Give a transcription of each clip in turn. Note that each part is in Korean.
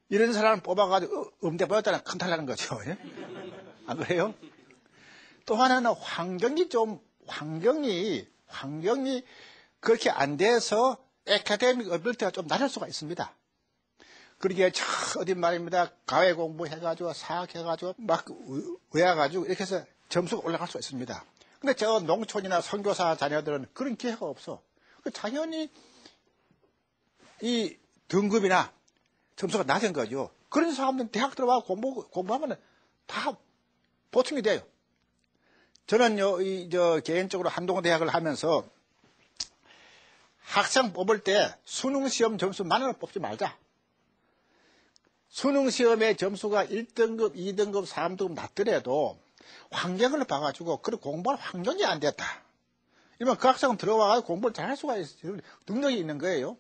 이런 사람을 뽑아가지고 음대 보였다는 큰 탈 나는 거죠. 예? 안 그래요? 또 하나는 환경이 그렇게 안 돼서 에카데믹 어빌리티가 좀 낮을 수가 있습니다. 그러기에 어디 말입니다. 가외 공부해가지고 사학해가지고 막 외워가지고 이렇게 해서 점수가 올라갈 수가 있습니다. 근데 저 농촌이나 선교사 자녀들은 그런 기회가 없어. 당연히 이 등급이나 점수가 낮은 거죠. 그런 사람들은 대학 들어와 공부하면 다 보충이 돼요. 저는요, 개인적으로 한동대학을 하면서 학생 뽑을 때 수능시험 점수만을 뽑지 말자. 수능시험의 점수가 1등급, 2등급, 3등급 낮더라도 환경을 봐가지고 그 공부할 환경이 안 됐다. 이러면 그 학생은 들어와서 공부를 잘할 수가 있어요. 능력이 있는 거예요.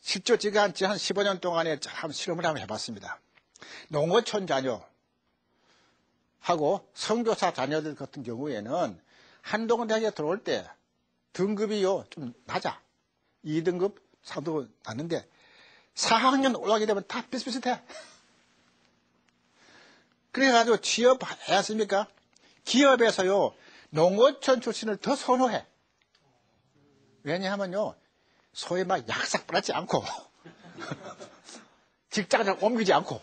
실제 제가 한 15년 동안에 실험을 한번 해봤습니다. 농어촌 자녀하고 선교사 자녀들 같은 경우에는 한동대학에 들어올 때 등급이요 좀 낮아. 2등급, 3등급 낮는데 4학년 올라가게 되면 다 비슷비슷해. 그래가지고 취업해야 습니까? 기업에서요 농어촌 출신을 더 선호해. 왜냐하면요 소위 막 약삭 빨지 않고 직장을 옮기지 않고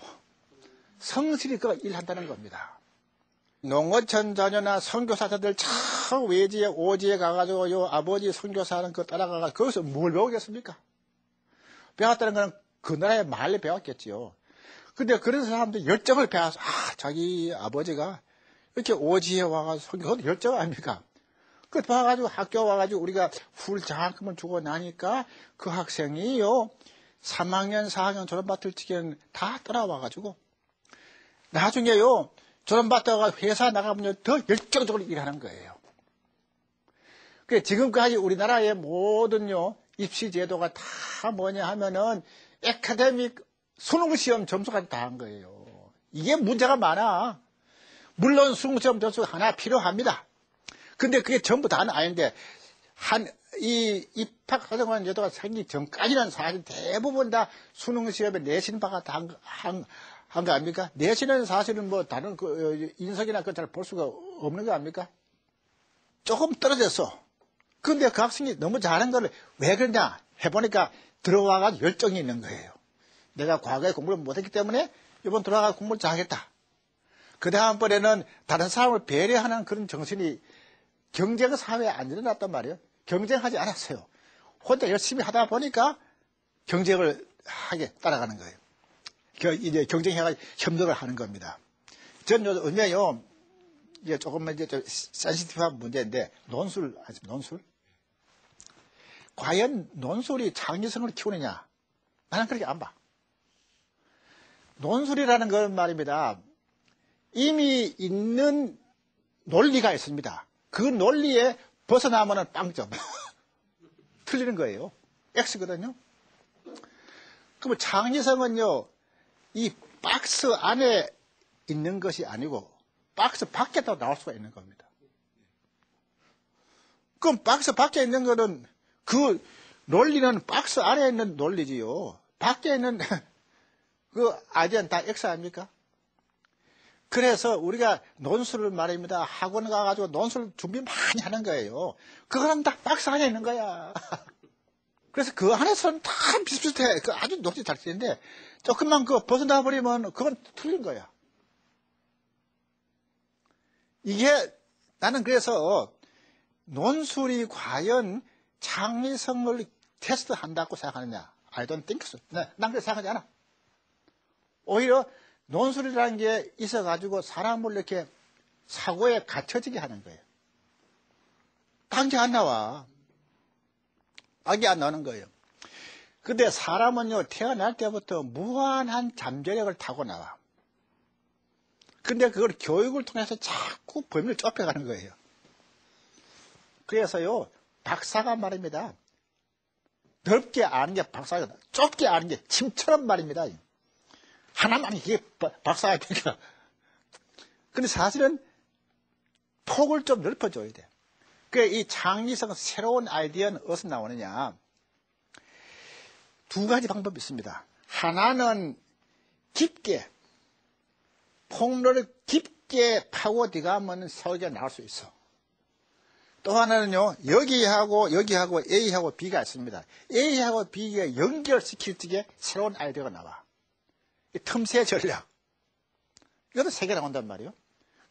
성실히 그 일한다는 겁니다. 농어촌 자녀나 선교사들 참 외지에 오지에 가가지고 요 아버지 선교사는 그 따라가가 거기서 뭘 배우겠습니까? 배웠다는 거는 그 나라의 말을 배웠겠지요. 근데 그런 사람들 열정을 배워서 자기 아버지가 이렇게 오지에 와가지고 선교사 열정 아닙니까? 그 봐가지고 학교 와가지고 우리가 훌 장학금을 주고 나니까 그 학생이요 3학년 4학년 졸업받을 적에는 다 따라와가지고 나중에요 졸업받다가 회사 나가면 더 열정적으로 일하는 거예요. 그 지금까지 우리나라의 모든요 입시 제도가 다 뭐냐 하면은 에카데믹 수능시험 점수까지 다 한 거예요. 이게 문제가 많아. 물론 수능시험 점수 하나 필요합니다. 근데 그게 전부 다는 아닌데 이 입학사정관 제도가 생기기 전까지는 사실 대부분 다 수능시험에 내신 바가 다 한 거 아닙니까? 내신은 사실은 뭐 다른 인석이나 그걸 잘 볼 수가 없는 거 아닙니까? 조금 떨어졌어. 근데 그 학생이 너무 잘한 걸 왜 그러냐 해보니까 들어와가지고 열정이 있는 거예요. 내가 과거에 공부를 못했기 때문에 이번 들어와서 공부를 잘하겠다. 그 다음번에는 다른 사람을 배려하는 그런 정신이 경쟁 사회에 안 일어났단 말이에요. 경쟁하지 않았어요. 혼자 열심히 하다 보니까 경쟁을 하게 따라가는 거예요. 이제 경쟁해가지고 협력을 하는 겁니다. 저는 요즘에요, 이제 조금만 이제 좀 센시티브한 문제인데, 논술, 아십니까? 논술? 과연 논술이 창의성을 키우느냐? 나는 그렇게 안 봐. 논술이라는 건 말입니다. 이미 있는 논리가 있습니다. 그 논리에 벗어나면은 빵점. 틀리는 거예요. X거든요. 그럼 창의성은요, 이 박스 안에 있는 것이 아니고, 박스 밖에도 나올 수가 있는 겁니다. 그럼 박스 밖에 있는 거는, 그 논리는 박스 안에 있는 논리지요. 밖에 있는 그 아이디어는 다 X 아닙니까? 그래서 우리가 논술을 말입니다. 학원 가가지고 논술 준비 많이 하는 거예요. 그거는 다 박스 안에 있는 거야. 그래서 그 안에서는 다 비슷비슷해. 그 아주 논리 잘 쓰는데 조금만 그 벗어나 버리면 그건 틀린 거야. 이게 나는 그래서 논술이 과연 창의성을 테스트한다고 생각하느냐? I don't think so. 난 그렇게 생각하지 않아. 오히려 논술이라는 게 있어가지고 사람을 이렇게 사고에 갇혀지게 하는 거예요. 단계 안 나와. 악이 안 나오는 거예요. 근데 사람은요, 태어날 때부터 무한한 잠재력을 타고 나와. 근데 그걸 교육을 통해서 자꾸 범위를 좁혀가는 거예요. 그래서요, 박사가 말입니다. 넓게 아는 게 박사가, 좁게 아는 게 침처럼 말입니다. 하나만 이게 박사가 되니까. 근데 사실은 폭을 좀 넓혀줘야 돼. 이 창의성, 새로운 아이디어는 어디서 나오느냐. 두 가지 방법이 있습니다. 하나는 깊게, 폭로를 깊게 파고 들어가면 세계가 나올 수 있어. 또 하나는요, 여기하고 A하고 B가 있습니다. A하고 B가 연결시킬 적에 새로운 아이디어가 나와. 틈새 전략. 이것도 세 개 나온단 말이에요.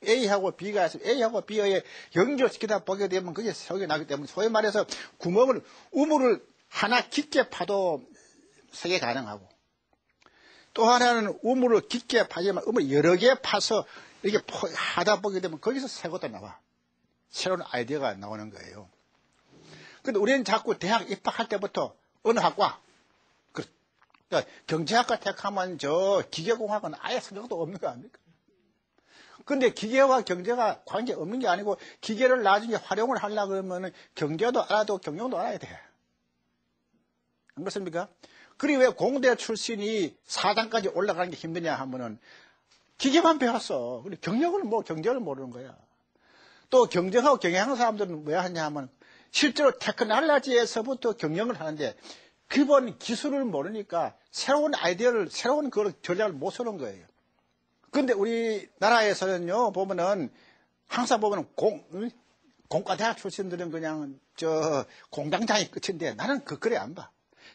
A하고 B가 있으면 A하고 B에 연결시키다 보게 되면 그게 세계가 나기 때문에 소위 말해서 우물을 하나 깊게 파도 세계 가능하고, 또 하나는 우물을 깊게 파지만 우물을 여러 개 파서 이렇게 하다 보게 되면 거기서 새 것도 나와. 새로운 아이디어가 나오는 거예요. 근데 우리는 자꾸 대학 입학할 때부터 어느 학과, 그러니까 경제학과 택하면 저 기계공학은 아예 생각도 없는 거 아닙니까? 근데 기계와 경제가 관계 없는 게 아니고 기계를 나중에 활용을 하려고 그러면 경제도 알아도 경영도 알아야 돼. 안 그렇습니까? 그리고 왜 공대 출신이 4단까지 올라가는 게 힘드냐 하면은 기계만 배웠어. 근데 경제를 모르는 거야. 또 경영하고 경영하는 사람들은 왜 하냐 하면 실제로 테크놀로지에서부터 경영을 하는데 기본 기술을 모르니까 새로운 아이디어를, 새로운 그런 전략을 못 쓰는 거예요. 근데 우리나라에서는요, 보면은, 항상 보면은 공과대학 출신들은 그냥 공장장이 끝인데 나는 그래 안 봐.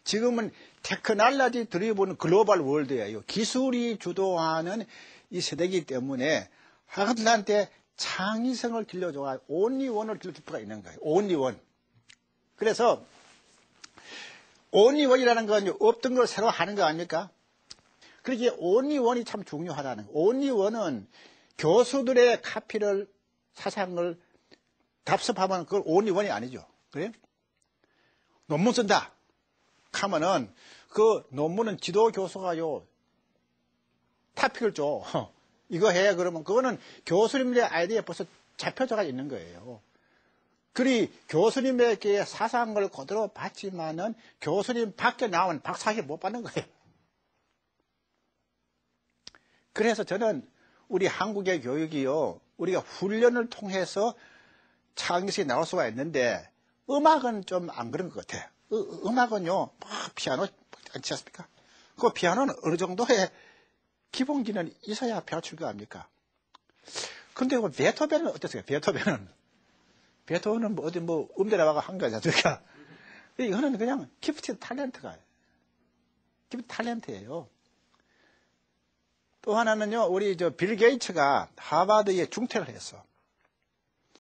지금은 테크놀로지 드리븐 글로벌 월드예요. 기술이 주도하는 이 세대이기 때문에 학생들한테 창의성을 길러줘가 온리원을 길러줄 필요가 있는 거예요. 온리원. 그래서 온리원이라는 건 없던 걸 새로 하는 거 아닙니까? 그렇게 온리원이 참 중요하다는 거예요. 온리원은 교수들의 카피를, 사상을 답습하면 그걸 온리원이 아니죠. 그래? 논문 쓴다 하면은 그 논문은 지도 교수가요 타픽을 줘. 이거 해. 그러면 그거는 교수님의 아이디어에 벌써 잡혀져가 있는 거예요. 그리 교수님에게 사상을 그대로 받지만은 교수님 밖에 나온 박사학위 못 받는 거예요. 그래서 저는 우리 한국의 교육이요, 우리가 훈련을 통해서 창의성이 나올 수가 있는데 음악은 좀 안 그런 것 같아요. 음악은요, 피아노 않지 않습니까? 그 피아노는 어느 정도의 기본기는 있어야 배워줄 거 아닙니까? 근데 베토벤은 어땠어요? 베토벤은 어디 음대 나와가 한 거지 않습니까? 이거는 그냥 기프티드 탤런트예요. 또 하나는요, 우리 빌 게이츠가 하버드에 중퇴를 했어.